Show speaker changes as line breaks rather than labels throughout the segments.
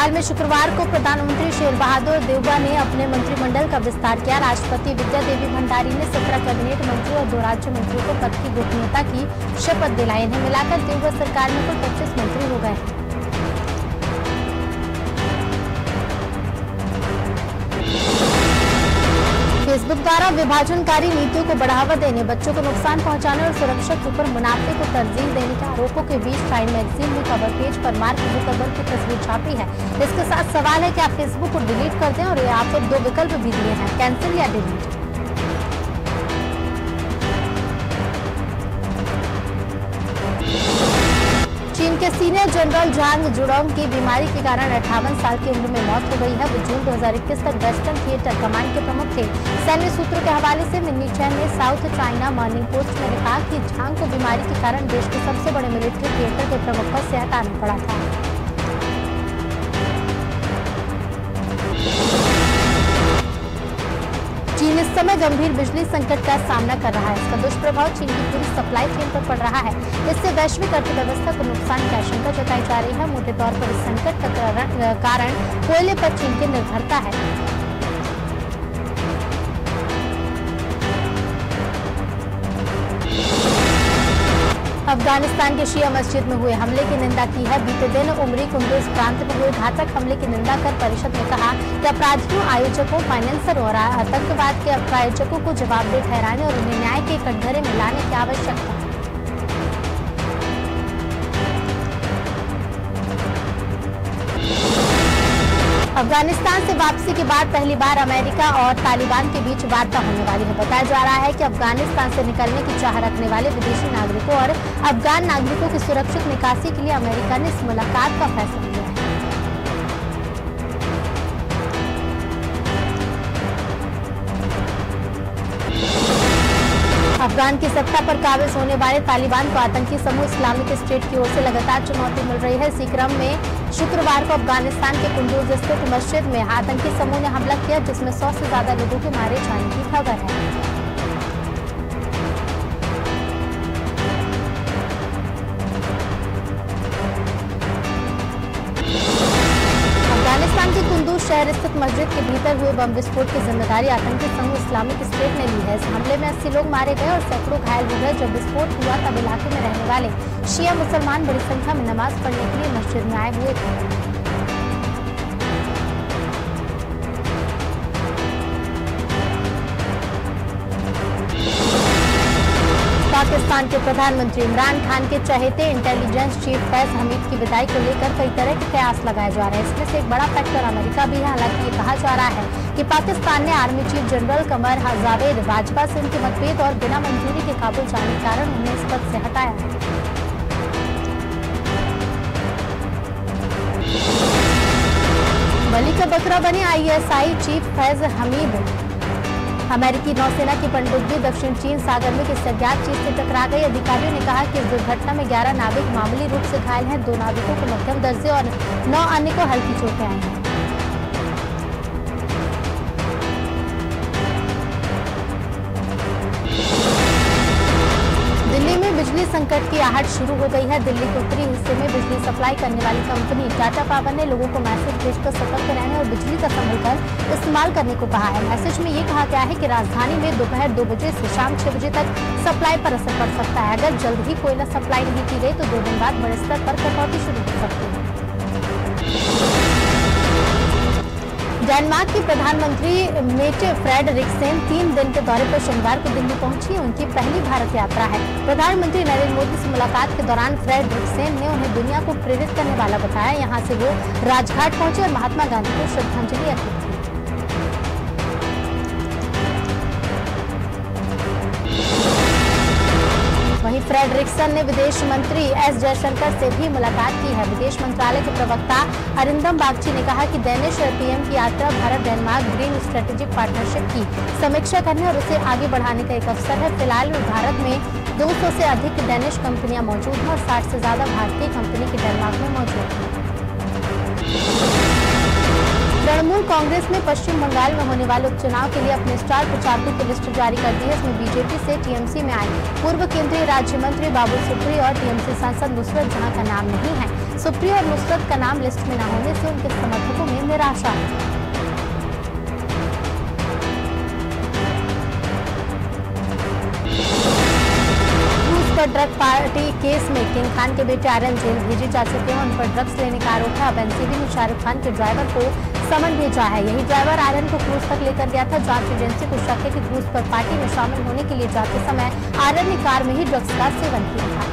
भोपाल में शुक्रवार को प्रधानमंत्री शेर बहादुर देवबा ने अपने मंत्रिमंडल का विस्तार किया। राष्ट्रपति विद्या देवी भंडारी ने 17 कैबिनेट मंत्रियों और 2 राज्य मंत्रियों को पद की गोपनीयता की शपथ दिलाई। इन्हें मिलाकर देवबा सरकार में कुल 25 मंत्री हो गए हैं। फेसबुक द्वारा विभाजनकारी नीतियों को बढ़ावा देने, बच्चों को नुकसान पहुंचाने और सुरक्षा के ऊपर मुनाफे को तरजीह देने के आरोपों के बीच टाइम मैगजीन ने कवर पेज पर मार्क जुकरबर्ग की तस्वीर छापी है। इसके साथ सवाल है कि आप फेसबुक को डिलीट कर दें और यहाँ पर 2 विकल्प भी दिए हैं, कैंसिल या डिलीट। चीन के सीनियर जनरल झांग जुडोंग की बीमारी के कारण 58 साल की उम्र में मौत हो गई है। वो जून 2021 तक वेस्टर्न थिएटर कमांड के प्रमुख थे। सैन्य सूत्रों के हवाले से मिन्नी चैन ने साउथ चाइना मॉर्निंग पोस्ट में लिखा कि झांग को बीमारी के कारण देश के सबसे बड़े मिलिट्री थिएटर के प्रमुख पद से हटाना पड़ा था। चीन इस समय गंभीर बिजली संकट का सामना कर रहा है। इसका दुष्प्रभाव चीन की पूरी सप्लाई चेन पर पड़ रहा है। इससे वैश्विक अर्थव्यवस्था को नुकसान की आशंका जताई जा रही है। मोटे तौर पर इस संकट का कारण कोयले पर चीन की निर्भरता है। अफगानिस्तान के शिया मस्जिद में हुए हमले की निंदा की है। बीते दिन उमरी कुंदुज प्रांत में हुए घातक हमले की निंदा कर परिषद ने कहा कि अपराधियों, आयोजकों, फाइनेंसर और आतंकवाद के प्रायोजकों को जवाबदेह ठहराने और उन्हें न्याय के कटघरे में लाने की आवश्यकता है। अफगानिस्तान से वापसी के बाद पहली बार अमेरिका और तालिबान के बीच वार्ता होने वाली है। बताया जा रहा है कि अफगानिस्तान से निकलने की चाह रखने वाले विदेशी नागरिकों और अफगान नागरिकों की सुरक्षित निकासी के लिए अमेरिका ने इस मुलाकात का फैसला लिया है। अफगान की सत्ता पर काबिज होने वाले तालिबान को आतंकी समूह इस्लामिक स्टेट की ओर से लगातार चुनौती मिल रही है। इसी क्रम में शुक्रवार को अफगानिस्तान के कुंदूज स्थित मस्जिद में आतंकी समूह ने हमला किया, जिसमें 100 से ज्यादा लोगों के मारे जाने की खबर है। अफगानिस्तान के कुंदूज शहर स्थित मस्जिद के भीतर हुए बम विस्फोट की जिम्मेदारी आतंकी समूह इस्लामिक स्टेट ने ली है। इस हमले में 80 लोग मारे गए और सैकड़ों घायल हो गए। जब विस्फोट हुआ तब इलाके में रहने वाले शिया मुसलमान बड़ी संख्या में नमाज पढ़ने के लिए मस्जिद में आए हुए थे। पाकिस्तान के प्रधानमंत्री इमरान खान के चहेते इंटेलिजेंस चीफ फैज हमीद की विदाई को लेकर कई तरह के कयास लगाए जा रहे हैं। इसमें से एक बड़ा फैक्टर अमेरिका भी है। हालांकि ये कहा जा रहा है कि पाकिस्तान ने army chief general Qamar Javed Bajwa से उनके मतभेद और बिना मंजूरी के काबुल जाने के कारण उन्हें इस पद से हटाया है। बलि का बकरा बने ISI चीफ फैज हमीद। अमेरिकी नौसेना की पनडुब्बी दक्षिण चीन सागर में किसी अज्ञात चीज से टकरा गई। अधिकारियों ने कहा कि इस दुर्घटना में 11 नाविक मामूली रूप से घायल हैं। 2 नाविकों को मध्यम दर्जे और 9 अन्य को हल्की चोटें आई हैं। दिल्ली में बिजली संकट की आहट शुरू हो गई है। दिल्ली के उत्तरी हिस्से में बिजली सप्लाई करने वाली कंपनी टाटा पावर ने लोगों को मैसेज भेजकर सतर्क रहने और बिजली का संभलकर इस्तेमाल करने को कहा है। मैसेज में ये कहा गया है कि राजधानी में दोपहर 2 बजे से शाम 6 बजे तक सप्लाई पर असर पड़ सकता है। अगर जल्द ही कोयला सप्लाई नहीं की गई तो 2 दिन बाद बड़े स्तर पर कटौती शुरू हो सकती है। डेनमार्क की प्रधानमंत्री मेटे फ्रेडरिक्सेन 3 दिन के दौरे पर शनिवार को दिल्ली पहुंची। उनकी पहली भारत यात्रा है। प्रधानमंत्री नरेंद्र मोदी से मुलाकात के दौरान फ्रेडरिक्सेन ने उन्हें दुनिया को प्रेरित करने वाला बताया। यहां से वो राजघाट पहुंचे और महात्मा गांधी को श्रद्धांजलि अर्पित की। वहीं फ्रेडरिक्सन ने विदेश मंत्री एस जयशंकर से भी मुलाकात की है। विदेश मंत्रालय के प्रवक्ता अरिंदम बागची ने कहा कि डेनिश पीएम की यात्रा Bharat Denmark green strategic partnership की समीक्षा करने और उसे आगे बढ़ाने का एक अवसर है। फिलहाल भारत में 200 से अधिक डेनिश कंपनियां मौजूद हैं और 60 से ज्यादा भारतीय कंपनी के डेनमार्क में मौजूद हैं। तृणमूल कांग्रेस ने पश्चिम बंगाल में होने वाले उपचुनाव के लिए अपने स्टार प्रचारकों की लिस्ट जारी कर दी है। इसमें बीजेपी से टीएमसी में आए पूर्व केंद्रीय राज्य मंत्री बाबुल सुप्रियो और टीएमसी सांसद नुसरत जहां का नाम नहीं है। सुप्रिया और नुसरत का नाम लिस्ट में न होने से उनके समर्थकों में निराशा है। ड्रग पार्टी केस में किंग खान के बेटे आर्यन जेल भेजे जा चुके हैं। उन पर ड्रग्स लेने का आरोप है। अब एनसीबी ने शाहरुख खान के ड्राइवर को समन भेजा है। यही ड्राइवर आर्यन को क्रूज तक लेकर गया था। जांच एजेंसी को शक है कि क्रूज पर पार्टी में शामिल होने के लिए जाते समय आर्यन ने कार में ही ड्रग्स का सेवन किया था।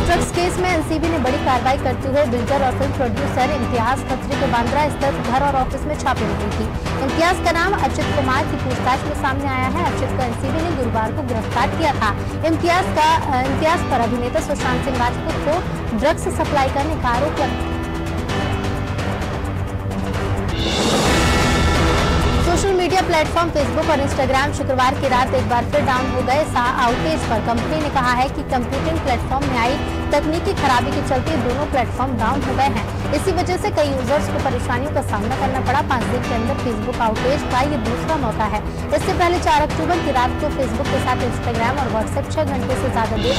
ड्रग्स केस में एनसीबी ने बड़ी कार्रवाई करते हुए बिल्डर और फिल्म प्रोड्यूसर इम्तियाज खत्री के बांद्रा स्थित घर और ऑफिस में छापे मारी थी। इम्तियाज का नाम अचित कुमार की पूछताछ में सामने आया है। अचित को एनसीबी ने गुरुवार को गिरफ्तार किया था। इम्तियाज पर अभिनेता सुशांत सिंह राजपूत को ड्रग्स सप्लाई करने का आरोप लगा। सोशल मीडिया प्लेटफॉर्म फेसबुक और इंस्टाग्राम शुक्रवार की रात एक बार फिर डाउन हो गए। आउटेज पर कंपनी ने कहा है कि कंप्यूटिंग प्लेटफॉर्म में आई तकनीकी खराबी के चलते दोनों प्लेटफॉर्म डाउन हो गए हैं। इसी वजह से कई यूजर्स को परेशानियों का सामना करना पड़ा। 5 दिन के अंदर फेसबुक आउटेज का ये दूसरा मौका है। इससे पहले 4 अक्टूबर की रात को फेसबुक के साथ इंस्टाग्राम और व्हाट्सएप 6 घंटे से ज्यादा देर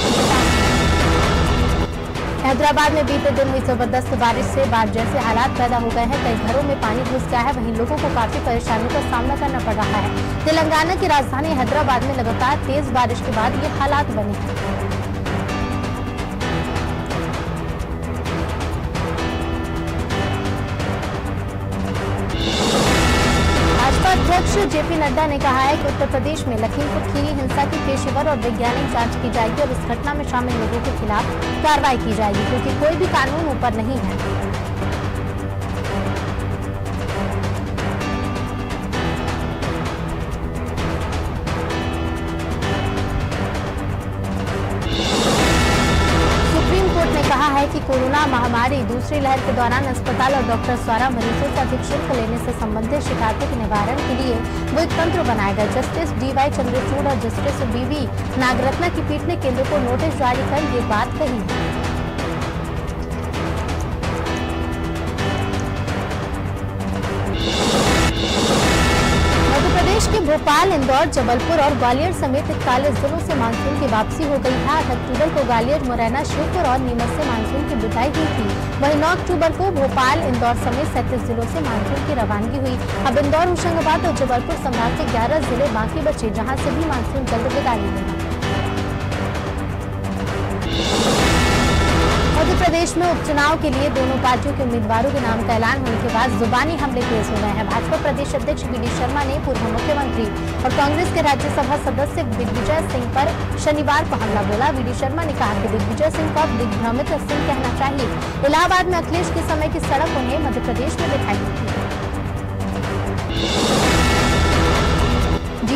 हैदराबाद में बीते दिन हुई जबरदस्त बारिश से बाढ़ जैसे हालात पैदा हो गए हैं। कई घरों में पानी घुस गया है। वहीं लोगों को काफी परेशानियों का सामना करना पड़ रहा है। तेलंगाना की राजधानी हैदराबाद में लगातार तेज बारिश के बाद ये हालात बने हैं। अध्यक्ष जेपी नड्डा ने कहा है कि उत्तर प्रदेश में लखीमपुर खीरी हिंसा की पेशेवर और वैज्ञानिक जांच की जाएगी और इस घटना में शामिल लोगों के खिलाफ कार्रवाई की जाएगी, क्योंकि कोई भी कानून ऊपर नहीं है। कि कोरोना महामारी दूसरी लहर के दौरान अस्पताल और डॉक्टर्स द्वारा मरीजों से अधिक शुल्क लेने से संबंधित शिकायतों के निवारण के लिए वो एक तंत्र बनाया गया। जस्टिस DY चंद्रचूड़ और जस्टिस BV नागरत्ना की पीठ ने केंद्र को नोटिस जारी कर ये बात कही। प्रदेश के भोपाल, इंदौर, जबलपुर और ग्वालियर समेत 41 जिलों से मानसून की वापसी हो गई है। 8 अक्टूबर को ग्वालियर, मुरैना, श्योपुर और नीमच से मानसून की विदाई हुई थी। वहीं 9 अक्टूबर को भोपाल, इंदौर समेत 37 जिलों से मानसून की रवानगी हुई। अब इंदौर, होशंगाबाद और जबलपुर संभाग के 11 जिले बाकी बचे, जहाँ से भी मानसून जल्द विदा लेगा। मध्य प्रदेश में उपचुनाव के लिए दोनों पार्टियों के उम्मीदवारों के नाम का ऐलान होने के बाद जुबानी हमले तेज हो गए हैं। भाजपा प्रदेश अध्यक्ष VD शर्मा ने पूर्व मुख्यमंत्री और कांग्रेस के राज्यसभा सदस्य दिग्विजय सिंह पर शनिवार को हमला बोला। VD शर्मा ने कहा कि दिग्विजय सिंह को अब दिग्भ्रमित सिंह कहना चाहिए। इलाहाबाद में अखिलेश के समय की सड़क उन्हें मध्य प्रदेश में दिखाई दी थी।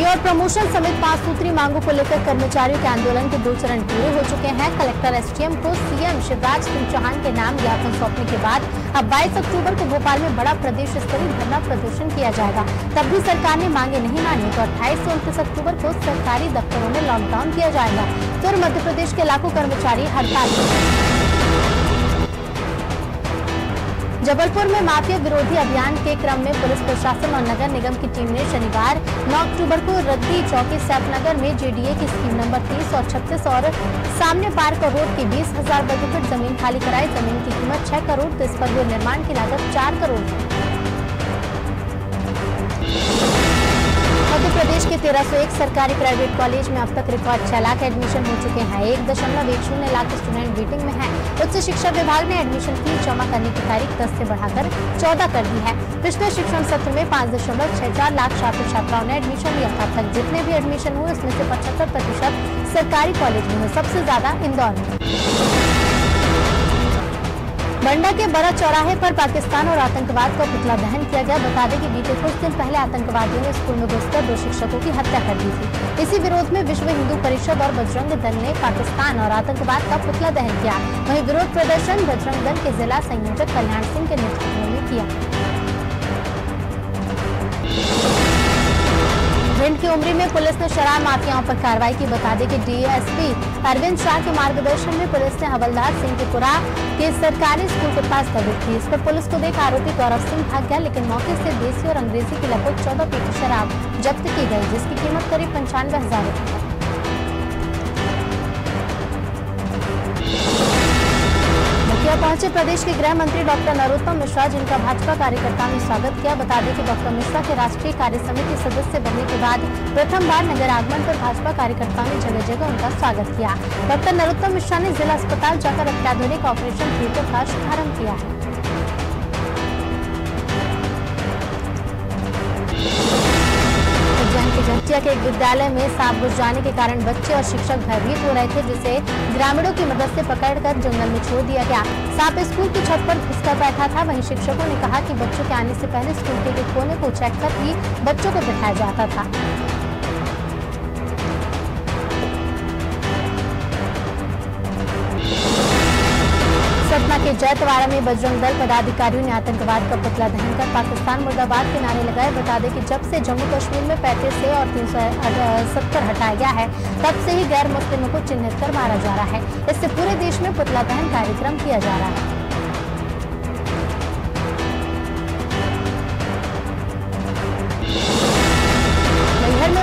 और प्रमोशन समेत 5 सूत्री मांगों को लेकर कर्मचारियों के आंदोलन के 2 चरण पूरे हो चुके हैं। कलेक्टर STM को CM शिवराज सिंह चौहान के नाम ज्ञापन सौंपने के बाद अब 22 अक्टूबर को भोपाल में बड़ा प्रदेश स्तरीय धरना प्रदर्शन किया जाएगा। तब भी सरकार ने मांगे नहीं मानी तो 28 से 29 अक्टूबर को सरकारी दफ्तरों में लॉकडाउन किया जाएगा। फिर मध्य प्रदेश के लाखों कर्मचारी हड़ताल पर। जबलपुर में माफिया विरोधी अभियान के क्रम में पुलिस प्रशासन और नगर निगम की टीम ने शनिवार 9 अक्टूबर को रद्दी चौकी सैफनगर में JDA की स्कीम नंबर 30 और 36 और सामने पार्क और रोड की 20,000 वर्ग फीट जमीन खाली कराई। जमीन की कीमत 6 करोड़ तो इस पर हुए निर्माण की लागत 4 करोड़ है। मध्य प्रदेश के 1301 सरकारी प्राइवेट कॉलेज में अब तक रिकॉर्ड 6 लाख एडमिशन हो चुके हैं। 1.10 लाख स्टूडेंट वेटिंग में हैं। उच्च शिक्षा विभाग ने एडमिशन फीस जमा करने की तारीख 10 से बढ़ाकर 14 कर दी है। पिछले शिक्षण सत्र में 5.64 लाख छात्र छात्राओं ने एडमिशन लिया था। अब तक जितने भी एडमिशन हुए उसमें से 75% सरकारी कॉलेज में हुए, सबसे ज्यादा इंदौर में। बंडा के बड़ा चौराहे पर पाकिस्तान और आतंकवाद का पुतला दहन किया गया। बता दें कि बीते कुछ दिन पहले आतंकवादियों ने स्कूल में घुसकर 2 शिक्षकों की हत्या कर दी थी। इसी विरोध में विश्व हिंदू परिषद और बजरंग दल ने पाकिस्तान और आतंकवाद का पुतला दहन किया। वहीं विरोध प्रदर्शन बजरंग दल के जिला संयोजक कल्याण सिंह के नेतृत्व में किया। भिंड की उमरी में पुलिस ने शराब माफियाओं पर कार्रवाई की। बता दें कि DSP अरविंद शाह के मार्गदर्शन में पुलिस ने हवलदार सिंह के पुरा के सरकारी स्कूल के पास दबिश दी। इस पर पुलिस को देख आरोपी गौरव सिंह भाग गया, लेकिन मौके से देसी और अंग्रेजी की लगभग 14 पेटी शराब जब्त की गई, जिसकी कीमत करीब 95,000 रुपए है। इंदौर पहुंचे प्रदेश के गृह मंत्री डॉक्टर नरोत्तम मिश्रा, जिनका भाजपा कार्यकर्ताओं ने स्वागत किया। बता दें कि डॉक्टर मिश्रा के राष्ट्रीय कार्य समिति सदस्य बनने के बाद प्रथम बार नगर आगमन पर भाजपा कार्यकर्ताओं ने जगह जगह उनका स्वागत किया। डॉक्टर नरोत्तम मिश्रा ने जिला अस्पताल जाकर अत्याधुनिक ऑपरेशन थिएटर का शुभारंभ किया है। घटिया के एक विद्यालय में सांप घुस जाने के कारण बच्चे और शिक्षक भयभीत हो रहे थे, जिसे ग्रामीणों की मदद से पकड़कर जंगल में छोड़ दिया गया। सांप स्कूल की छत पर घुसकर बैठा था। वहीं शिक्षकों ने कहा कि बच्चों के आने से पहले स्कूल के कोने को चेक कर ही बच्चों को बिठाया जाता था। सतना के जैतवाड़ा में बजरंग दल पदाधिकारियों ने आतंकवाद का पुतला दहन कर पाकिस्तान मुर्दाबाद के नारे लगाए। बता दें कि जब से जम्मू कश्मीर में 35 से और 370 हटाया गया है, तब से ही गैर मुस्लिमों को चिन्हित कर मारा जा रहा है। इससे पूरे देश में पुतला दहन कार्यक्रम किया जा रहा है।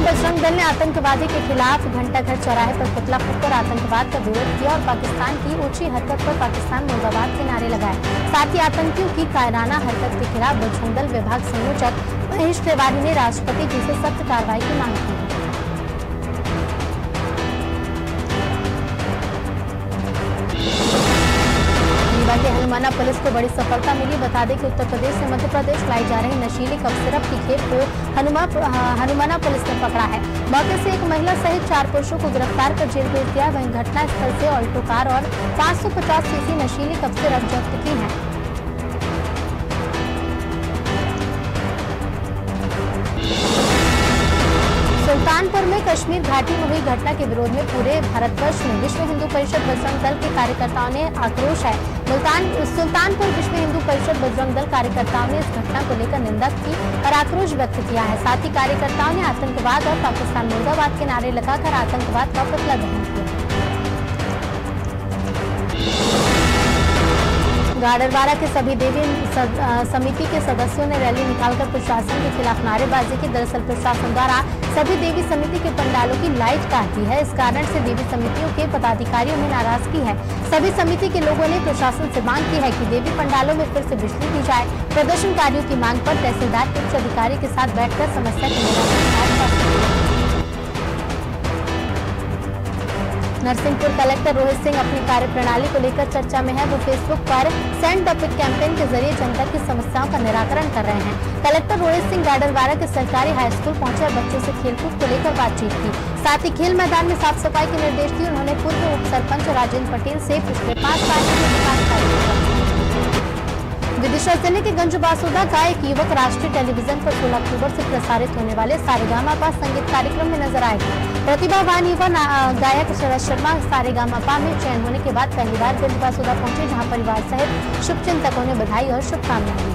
बजरंग दल ने आतंकवादी के खिलाफ घंटाघर चौराहे पर पुतला फूंककर आतंकवाद का विरोध किया और पाकिस्तान की ऊंची हरकत पर पाकिस्तान मुर्दाबाद के नारे लगाए। साथ ही आतंकियों की कायराना हरकत के खिलाफ बजरंग दल विभाग संयोजक महेश तिवारी ने राष्ट्रपति जी से सख्त कार्रवाई की मांग की। के हनुमाना पुलिस को बड़ी सफलता मिली। बता दें कि उत्तर प्रदेश से मध्य प्रदेश लाई जा रही नशीली कफ सिरप की खेप को हनुमाना पुलिस ने पकड़ा है। मौके से एक महिला सहित 4 पुरुषों को गिरफ्तार कर जेल भेज दिया। वहीं घटना स्थल से ऑल्टो कार और 550 सीसी नशीली कफ सिरप जब्त की है। सुल्तानपुर में कश्मीर घाटी में हुई घटना के विरोध में पूरे भारतवर्ष में विश्व हिंदू परिषद बजरंग दल के कार्यकर्ताओं ने आक्रोश है। सुल्तानपुर विश्व हिंदू परिषद बजरंग दल कार्यकर्ताओं ने इस घटना को लेकर निंदा की और आक्रोश व्यक्त किया है। साथ ही कार्यकर्ताओं ने आतंकवाद और पाकिस्तान मुर्दाबाद के नारे लगाकर आतंकवाद का पुतला दहन किया। गाडरवारा के सभी देवी समिति के सदस्यों ने रैली निकालकर प्रशासन के खिलाफ नारेबाजी की। दरअसल प्रशासन द्वारा सभी देवी समिति के पंडालों की लाइट काट दी है। इस कारण से देवी समितियों के पदाधिकारियों में नाराजगी है। सभी समिति के लोगों ने प्रशासन से मांग की है कि देवी पंडालों में फिर से बिजली दी जाए। प्रदर्शनकारियों की मांग पर तहसीलदार के उच्च अधिकारी के साथ बैठकर समस्या के निराकरण। नरसिंहपुर कलेक्टर रोहित सिंह अपनी कार्यप्रणाली को लेकर चर्चा में है। वो फेसबुक पर सेंड द पिक कैंपेन के जरिए जनता की समस्याओं का निराकरण कर रहे हैं। कलेक्टर रोहित सिंह गाडरवारा के सरकारी हाई स्कूल पहुंचे और बच्चों से खेलकूद को लेकर बातचीत की। साथ ही खेल मैदान में साफ सफाई के निर्देश दिए। उन्होंने पूर्व उप सरपंच राजेंद्र पटेल से पिछले 5 साल के विकास कार्य। विदिशा जिले के गंजबासुदा का एक युवक राष्ट्रीय टेलीविजन पर 16 अक्टूबर से प्रसारित होने वाले सारेगामापा संगीत कार्यक्रम में नजर आएगा। प्रतिभावान युवा गायक शरद शर्मा सारेगामापा में चयन होने के बाद पहली बार गंजबासुदा पहुंचे, जहां परिवार सहित शुभचिंतकों ने बधाई और शुभकामनाएं दी।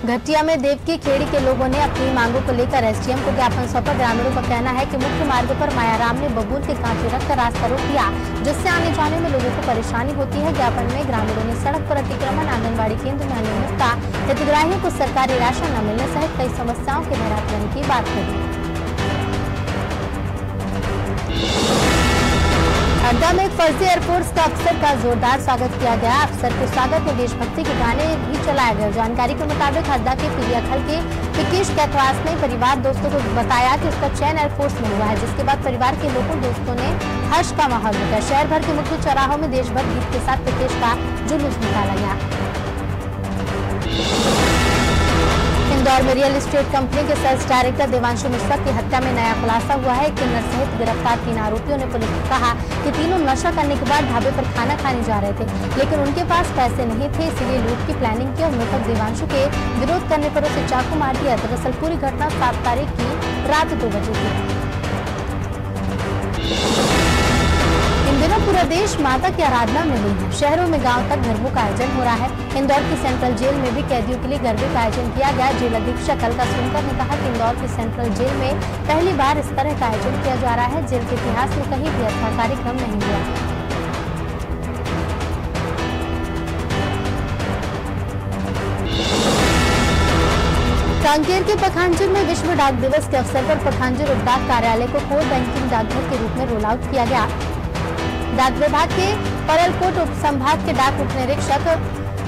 घटिया में देवकी खेड़ी के लोगों ने अपनी मांगों को लेकर एसडीएम को ज्ञापन सौंपा। ग्रामीणों का कहना है कि मुख्य मार्ग पर मायाराम ने बबूल के कांटे रखकर रास्ता रोक दिया, जिससे आने जाने में लोगों को परेशानी होती है। ज्ञापन में ग्रामीणों ने सड़क पर अतिक्रमण, आंगनबाड़ी केंद्र में अनियमितता, हितग्राहियों को सरकारी राशन न मिलने सहित कई समस्याओं के निराकरण की बात कही। हरदा में एक फर्जी एयरफोर्स का अफसर का जोरदार स्वागत किया गया। अफसर के स्वागत में देशभक्ति के गाने भी चलाए गए। जानकारी के मुताबिक हरदा के पिलियाखल के विकेश कैथवास ने परिवार दोस्तों को बताया कि उसका चयन एयरफोर्स में हुआ है, जिसके बाद परिवार के लोगों दोस्तों ने हर्ष का माहौल दिया। शहर भर के मुख्य चौराहों में देशभक्त गीत के साथ विकेश का जुलूस निकाला गया। इंदौर में रियल एस्टेट कंपनी के सेल्स डायरेक्टर देवांशु मिश्रा की हत्या में नया खुलासा हुआ है। किन्नर सहित गिरफ्तार 3 आरोपियों ने पुलिस को कहा कि तीनों नशा करने के बाद ढाबे पर खाना खाने जा रहे थे, लेकिन उनके पास पैसे नहीं थे, इसलिए लूट की प्लानिंग की और मृतक देवांशु के विरोध करने पर उसे चाकू मार दिया। दरअसल पूरी घटना 7 तारीख की रात 2 बजे थी। इन दिनों पूरा देश माता की आराधना में लीन है। शहरों में गांव तक गरबों का आयोजन हो रहा है। इंदौर की सेंट्रल जेल में भी कैदियों के लिए गरबे का आयोजन किया गया। जेल अधीक्षक अलका सुनकर ने कहा कि इंदौर की सेंट्रल जेल में पहली बार इस तरह का आयोजन किया जा रहा है। जेल के इतिहास में कहीं भी ऐसा कार्यक्रम नहीं हुआ। कांकेर के पखांजूर में विश्व डाक दिवस के अवसर पर पखांजूर उप डाक कार्यालय को कोर बैंकिंग डाकघर के रूप में रोल आउट किया गया। डाक विभाग के परलकोट उप संभाग के डाक उप निरीक्षक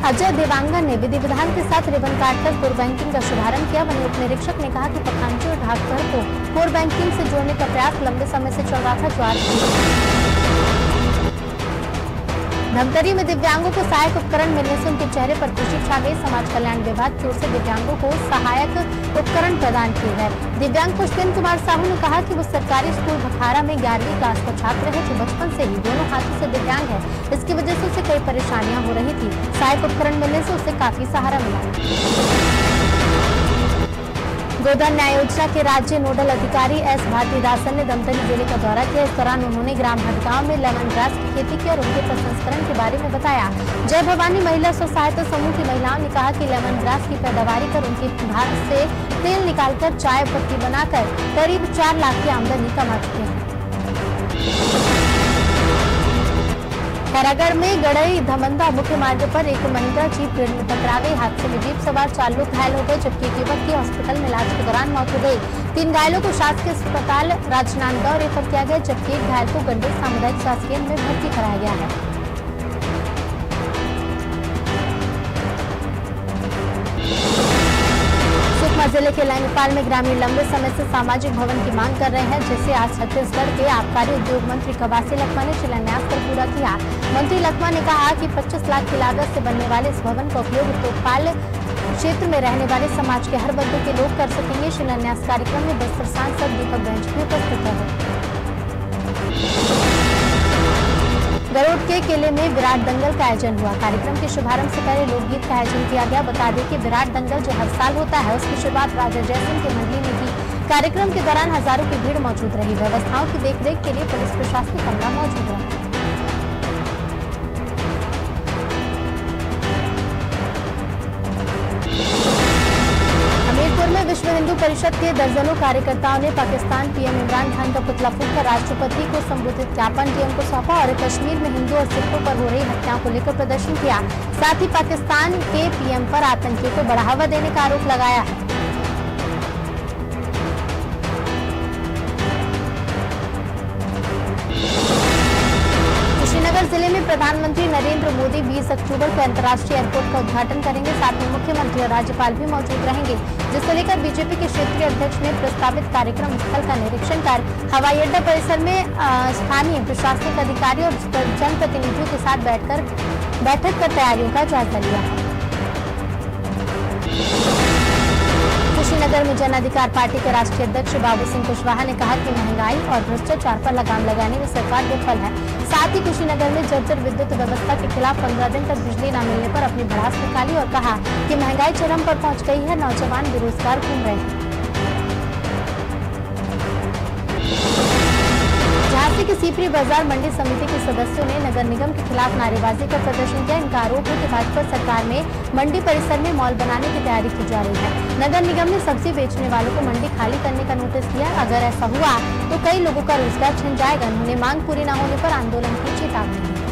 अजय देवांगन ने विधि विधान के साथ रिबन काटकर कोर बैंकिंग का शुभारंभ किया। वहीं उप निरीक्षक ने कहा कि पखांजूर डाकघर को कोर बैंकिंग से जोड़ने का प्रयास लंबे समय से चल रहा था, जो आज धमतरी में दिव्यांगों को सहायक उपकरण मिलने से उनके चेहरे पर खुशी छा गई। समाज कल्याण विभाग की ओर से दिव्यांगों को सहायक उपकरण प्रदान किए गए। दिव्यांग पुष्पेंद्र कुमार साहू ने कहा कि वो सरकारी स्कूल भखारा में 11वीं क्लास का छात्र है, जो बचपन से ही दोनों हाथों से दिव्यांग है। इसकी वजह से उसे कई परेशानियां हो रही थी। सहायक उपकरण मिलने से उसे काफी सहारा मिला। गोधन न्याय योजना के राज्य नोडल अधिकारी एस भारतीदासन ने धमतरी जिले का दौरा किया। इस दौरान उन्होंने ग्राम भटगांव में लेमन ग्रास की खेती की और उनके प्रसंस्करण के बारे में बताया। जय भवानी महिला स्व सहायता समूह की महिलाओं ने कहा कि लेमन ग्रास की पैदावारी कर उनके भाग से तेल निकालकर चाय पत्ती बनाकर करीब 4 लाख की आमदनी कमा चुके हैं। खैरागढ़ में गड़ई धमंदा मुख्य मार्ग पर एक महिंद्रा जीप पेड़ में टकरा गई। हादसे में जीप सवार 4 लोग घायल हो गए, जबकि एक युवक की हॉस्पिटल में इलाज के दौरान मौत हो गई। 3 घायलों को शासकीय अस्पताल राजनांदगांव रेफर किया गया, जबकि एक घायल को गंडे सामुदायिक स्वास्थ्य केंद्र में भर्ती कराया गया है। सुकमा जिले के लैंगपाल में ग्रामीण लंबे समय से सामाजिक भवन की मांग कर रहे हैं, जिसे आज छत्तीसगढ़ के आबकारी उद्योग मंत्री कवासी लखमा ने शिलान्यास कर पूरा किया। मंत्री लखमा ने कहा कि 25 लाख की लागत से बनने वाले इस भवन का उपयोग तोपाल क्षेत्र में रहने वाले समाज के हर वर्ग के लोग कर सकेंगे। शिलान्यास कार्यक्रम में बस्तर सांसद दीपक बेंच भी उपस्थित रहे। गरुड़ के किले में विराट दंगल का आयोजन हुआ। कार्यक्रम के शुभारंभ से पहले लोकगीत का आयोजन किया गया। बता दें कि विराट दंगल जो हर साल होता है, उसकी शुरुआत राजा जयसिंह की मंडली में की। कार्यक्रम के दौरान हजारों की भीड़ मौजूद रही। व्यवस्थाओं की देखरेख के लिए पुलिस प्रशासनिक अमला मौजूद रहा। हमीरपुर में विश्व हिंदू परिषद के दर्जनों कार्यकर्ताओं ने पाकिस्तान पीएम इमरान खान का पुतला फूंककर राष्ट्रपति को संबोधित ज्ञापन डीएम को सौंपा और कश्मीर में हिंदू और सिखों पर हो रही हत्याओं को लेकर प्रदर्शन किया। साथ ही पाकिस्तान के पीएम पर आतंकियों को बढ़ावा देने का आरोप लगाया है। कुशीनगर जिले में प्रधानमंत्री नरेंद्र मोदी 20 अक्टूबर को अंतर्राष्ट्रीय एयरपोर्ट का उद्घाटन करेंगे। साथ में मुख्यमंत्री और राज्यपाल भी मौजूद रहेंगे, जिसको लेकर बीजेपी के क्षेत्रीय अध्यक्ष ने प्रस्तावित कार्यक्रम स्थल का निरीक्षण कर हवाई अड्डा परिसर में स्थानीय प्रशासनिक अधिकारियों और जनप्रतिनिधियों के साथ बैठक कर तैयारियों का जायजा लिया। कुशीनगर में जन अधिकार पार्टी के राष्ट्रीय अध्यक्ष बाबू सिंह कुशवाहा ने कहा कि महंगाई और भ्रष्टाचार पर लगाम लगाने में सरकार विफल है। साथ ही कुशीनगर में जर्जर विद्युत व्यवस्था के खिलाफ 15 दिन तक बिजली न मिलने पर अपनी भड़ास निकाली और कहा कि महंगाई चरम पर पहुंच गई है, नौजवान बेरोजगार घूम रहे हैं। झांसी की सीपरी बाजार मंडी समिति के सदस्यों ने नगर निगम के खिलाफ नारेबाजी का प्रदर्शन किया। इनका आरोप है कि भाजपा सरकार में मंडी परिसर में मॉल बनाने की तैयारी की जा रही है। नगर निगम ने सब्जी बेचने वालों को मंडी खाली करने का नोटिस दिया। अगर ऐसा हुआ तो कई लोगों का रोजगार छिन जाएगा। उन्होंने मांग पूरी न होने पर आंदोलन की चेतावनी दी।